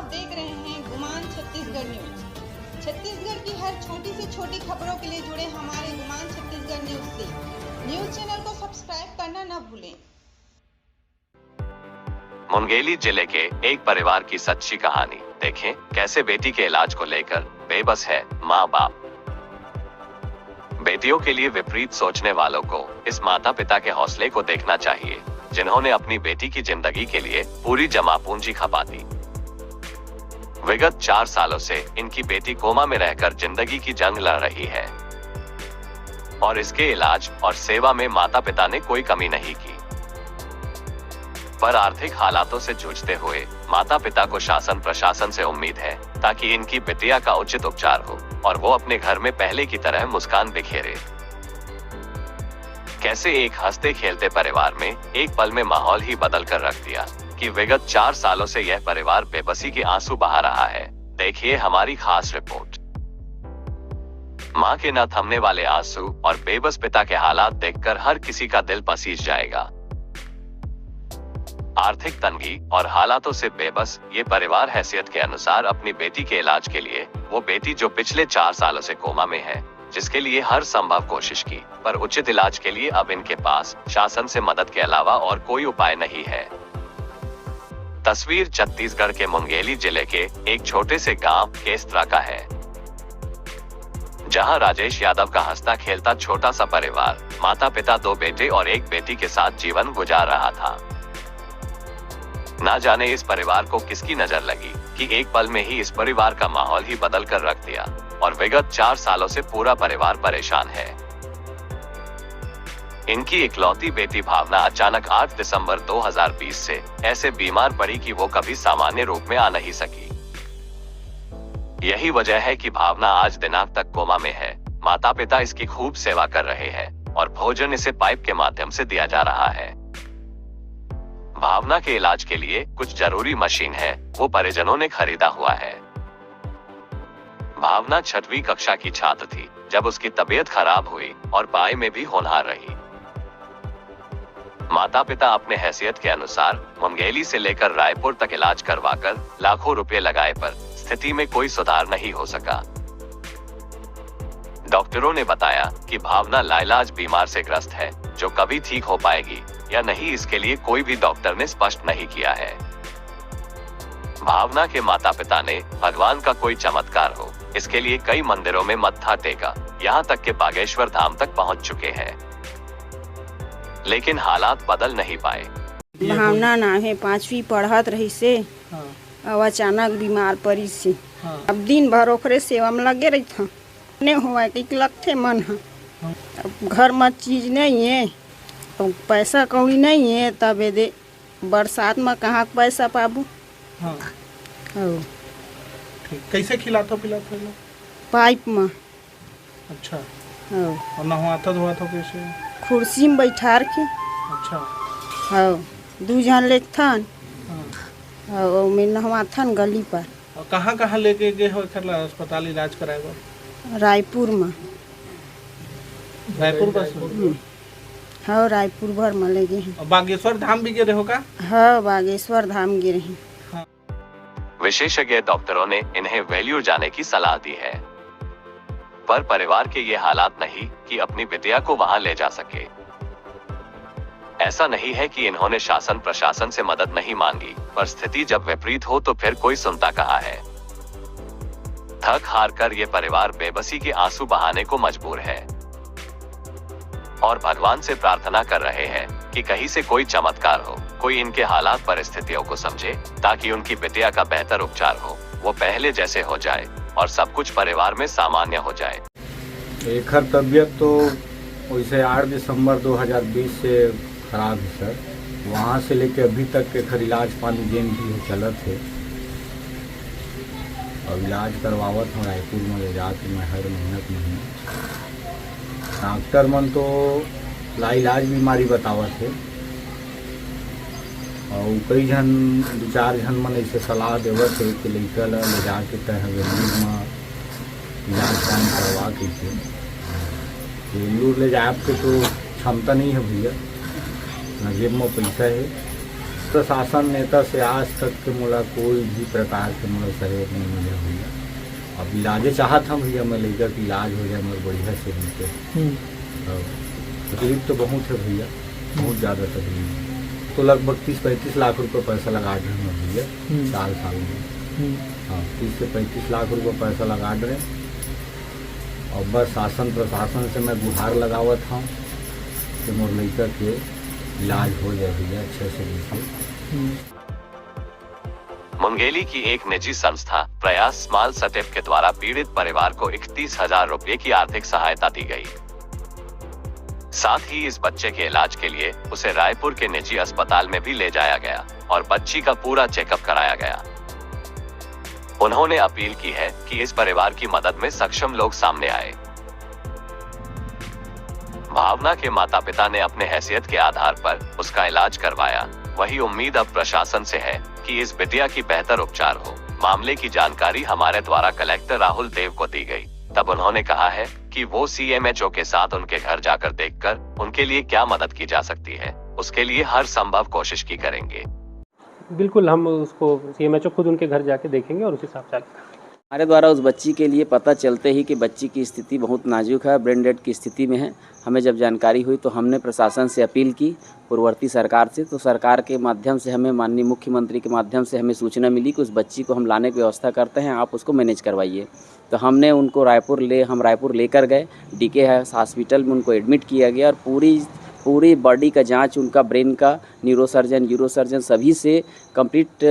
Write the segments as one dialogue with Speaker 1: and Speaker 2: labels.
Speaker 1: देख रहे हैं गुमान छत्तीसगढ़ न्यूज। छत्तीसगढ़ की हर छोटी से छोटी खबरों के लिए जुड़े हमारे गुमान छत्तीसगढ़ न्यूज से। न्यूज चैनल को सब्सक्राइब करना न भूलें।
Speaker 2: मुंगेली जिले के एक परिवार की सच्ची कहानी। देखें कैसे बेटी के इलाज को लेकर बेबस है माँ बाप। बेटियों के लिए विपरीत सोचने वालों को इस माता पिता के हौसले को देखना चाहिए, जिन्होंने अपनी बेटी की जिंदगी के लिए पूरी जमा पूंजी खपा दी। विगत 4 सालों से इनकी बेटी कोमा में रहकर जिंदगी की जंग लड़ रही है और इसके इलाज और सेवा में माता पिता ने कोई कमी नहीं की। पर आर्थिक हालातों से जूझते हुए माता पिता को शासन प्रशासन से उम्मीद है ताकि इनकी बिटिया का उचित उपचार हो और वो अपने घर में पहले की तरह मुस्कान बिखेरे। कैसे एक हंसते खेलते परिवार में एक पल में माहौल ही बदल कर रख दिया कि विगत 4 सालों से यह परिवार बेबसी के आंसू बहा रहा है। देखिए हमारी खास रिपोर्ट। मां के न थमने वाले आंसू और बेबस पिता के हालात देखकर हर किसी का दिल पसीज जाएगा। आर्थिक तंगी और हालातों से बेबस ये परिवार हैसियत के अनुसार अपनी बेटी के इलाज के लिए, वो बेटी जो पिछले 4 सालों से कोमा में है, जिसके लिए हर संभव कोशिश की, पर उचित इलाज के लिए अब इनके पास शासन से मदद के अलावा और कोई उपाय नहीं है। तस्वीर छत्तीसगढ़ के मुंगेली जिले के एक छोटे से गांव केसत्रा का है, जहां राजेश यादव का हंसता खेलता छोटा सा परिवार माता पिता 2 बेटे और एक बेटी के साथ जीवन गुजार रहा था। ना जाने इस परिवार को किसकी नजर लगी कि एक पल में ही इस परिवार का माहौल ही बदल कर रख दिया और विगत 4 सालों से पूरा परिवार परेशान है। इनकी इकलौती बेटी भावना अचानक 8 दिसंबर 2020 से ऐसे बीमार पड़ी कि वो कभी सामान्य रूप में आ नहीं सकी। यही वजह है कि भावना आज दिनांक तक कोमा में है। माता पिता इसकी खूब सेवा कर रहे हैं और भोजन इसे पाइप के माध्यम से दिया जा रहा है। भावना के इलाज के लिए कुछ जरूरी मशीन है, वो परिजनों ने खरीदा हुआ है। भावना 6वीं कक्षा की छात्र थी जब उसकी तबीयत खराब हुई और पढ़ाई में भी होनहार रही। माता पिता अपने हैसियत के अनुसार मुंगेली से लेकर रायपुर तक इलाज करवाकर लाखों रुपए लगाए, पर स्थिति में कोई सुधार नहीं हो सका। डॉक्टरों ने बताया कि भावना लाइलाज बीमार से ग्रस्त है, जो कभी ठीक हो पाएगी या नहीं इसके लिए कोई भी डॉक्टर ने स्पष्ट नहीं किया है। भावना के माता पिता ने भगवान का कोई चमत्कार हो इसके लिए कई मंदिरों में मत्था टेका, यहाँ तक के बागेश्वर धाम तक पहुँच चुके हैं, लेकिन हालात बदल नहीं पाए।
Speaker 3: भावना ना है 5वीं पढ़त रही से अब अचानक बीमार पड़ी से। अब दिन भर ओकरे सेवा में लगे रही था, नहीं हुआ कि लगते मन है। अब घर में चीज नहीं है, अब पैसा कौड़ी नहीं है, तब दे बरसात में कहाँ पैसा पाबू।
Speaker 4: हाँ। कैसे खिलाता पिलाता है?
Speaker 3: पाइप में।
Speaker 4: अच्छा। और नहवाता धोवाता कैसे?
Speaker 3: कुर्सी में बैठा के।
Speaker 4: अच्छा।
Speaker 3: हाँ 2 जन लेथन और मैं नहवाथन गली पर।
Speaker 4: और कहाँ लेके गए हो अस्पताल इलाज कराएगा?
Speaker 3: रायपुर में।
Speaker 4: रायपुर बस?
Speaker 3: हाँ रायपुर भर में ले गए हैं।
Speaker 4: बागेश्वर धाम भी गए हो का?
Speaker 3: हाँ बागेश्वर धाम गिरे हैं।
Speaker 2: विशेषज्ञ डॉक्टरों ने इन्हें वेल्यूर जाने की सलाह दी है, पर परिवार के ये हालात नहीं कि अपनी बिटिया को वहां ले जा सके। ऐसा नहीं है कि इन्होंने शासन प्रशासन से मदद नहीं मांगी, पर स्थिति जब विपरीत हो तो फिर कोई सुनता कहाँ है। थक हार कर ये परिवार बेबसी के आंसू बहाने को मजबूर है और भगवान से प्रार्थना कर रहे हैं कि कहीं से कोई चमत्कार हो, कोई इनके हालात परिस्थितियों को समझे ताकि उनकी बिटिया का बेहतर उपचार हो, वो पहले जैसे हो जाए और सब कुछ परिवार में सामान्य हो जाए।
Speaker 5: एक तबीयत तो वैसे 8 दिसंबर 2020 से खराब है सर। वहाँ से लेके अभी तक एक इलाज पानी जेन भी चलत है। अब इलाज करवावत हूँ रायपुर में ले जाके मैं हर महीने। डॉक्टर मन तो लाइलाज बीमारी बतावत है और कई जन 2-4 जन मन ऐसे सलाह देवत है कि लड़का ले जाके वेल्लूर में इलाज पानी करवा के। वेल्लूर ले जाए के तो क्षमता नहीं है भैया, न जेब में पैसा है प्रशासन नेता से आज तक के मोला कोई भी प्रकार के मोला सहयोग नहीं मिले भैया। अब इलाजे चाहत हम भैया, मैं लड़का की इलाज हो जाए मेरे बढ़िया से मिलते। तकलीफ तो बहुत है भैया, बहुत ज़्यादा तकलीफ है। तो लगभग 30-35 लाख रुपए पैसा लगा रहे हैं भैया साल में। हाँ, 30 से 35 लाख रुपए पैसा लगा रहे। और बस शासन प्रशासन से मैं गुहार लगावत हूँ कि मोर लड़का के इलाज हो जाए भैया अच्छे से बिल्कुल।
Speaker 2: मुंगेली की एक निजी संस्था प्रयास स्मॉल स्टेप के द्वारा पीड़ित परिवार को 31,000 रुपए की आर्थिक सहायता दी गई। साथ ही इस बच्चे के इलाज के लिए उसे रायपुर के निजी अस्पताल में भी ले जाया गया और बच्ची का पूरा चेकअप कराया गया। उन्होंने अपील की है कि इस परिवार की मदद में सक्षम लोग सामने आए। भावना के माता पिता ने अपने हैसियत के आधार पर उसका इलाज करवाया। वही उम्मीद अब प्रशासन से है कि इस बिटिया की बेहतर उपचार हो। मामले की जानकारी हमारे द्वारा कलेक्टर राहुल देव को दी गई। तब उन्होंने कहा है कि वो CMHO के साथ उनके घर जाकर देखकर उनके लिए क्या मदद की जा सकती है उसके लिए हर संभव कोशिश की करेंगे।
Speaker 6: बिल्कुल, हम उसको CMHO खुद उनके घर जाके देखेंगे और उस हिसाब से
Speaker 7: हमारे द्वारा उस बच्ची के लिए पता चलते ही कि बच्ची की स्थिति बहुत नाजुक है, ब्रेन डेड की स्थिति में है। हमें जब जानकारी हुई तो हमने प्रशासन से अपील की, पूर्ववर्ती सरकार से। तो सरकार के माध्यम से हमें माननीय मुख्यमंत्री के माध्यम से हमें सूचना मिली कि उस बच्ची को हम लाने की व्यवस्था करते हैं, आप उसको मैनेज करवाइए। तो हमने उनको रायपुर लेकर गए। DK हॉस्पिटल में उनको एडमिट किया गया और पूरी बॉडी का जांच, उनका ब्रेन का, न्यूरोसर्जन, यूरोसर्जन सभी से कंप्लीट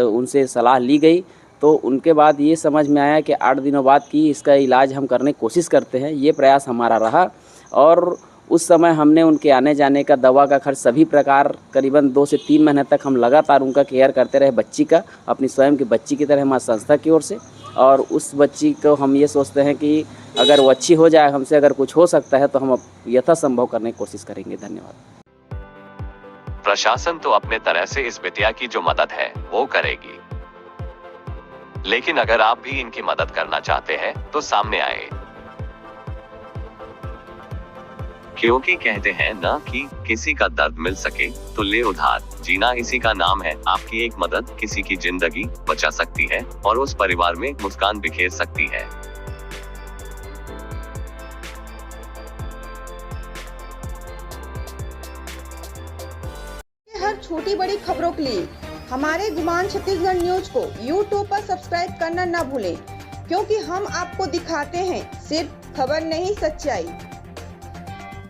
Speaker 7: उनसे सलाह ली गई। तो उनके बाद ये समझ में आया कि 8 दिनों बाद की इसका इलाज हम करने की कोशिश करते हैं। ये प्रयास हमारा रहा और उस समय हमने उनके आने जाने का, दवा का खर्च, सभी प्रकार करीबन 2 से 3 महीने तक हम लगातार उनका केयर करते रहे बच्ची का, अपनी स्वयं की बच्ची की तरह हमारी संस्था की ओर से। और उस बच्ची को हम ये सोचते हैं कि अगर वो अच्छी हो जाए, हमसे अगर कुछ हो सकता है तो हम यथासंभव करने की कोशिश करेंगे। धन्यवाद।
Speaker 2: प्रशासन तो अपने तरह से इस बिटिया की जो मदद है वो करेगी, लेकिन अगर आप भी इनकी मदद करना चाहते हैं तो सामने आए, क्योंकि कहते हैं ना कि किसी का दर्द मिल सके तो ले उधार। जीना इसी का नाम है। आपकी एक मदद किसी की जिंदगी बचा सकती है और उस परिवार में मुस्कान बिखेर सकती है।
Speaker 1: हर छोटी बड़ी खबरों के लिए हमारे गुमान छत्तीसगढ़ न्यूज को YouTube पर सब्सक्राइब करना ना भूलें, क्योंकि हम आपको दिखाते हैं सिर्फ खबर नहीं, सच्चाई।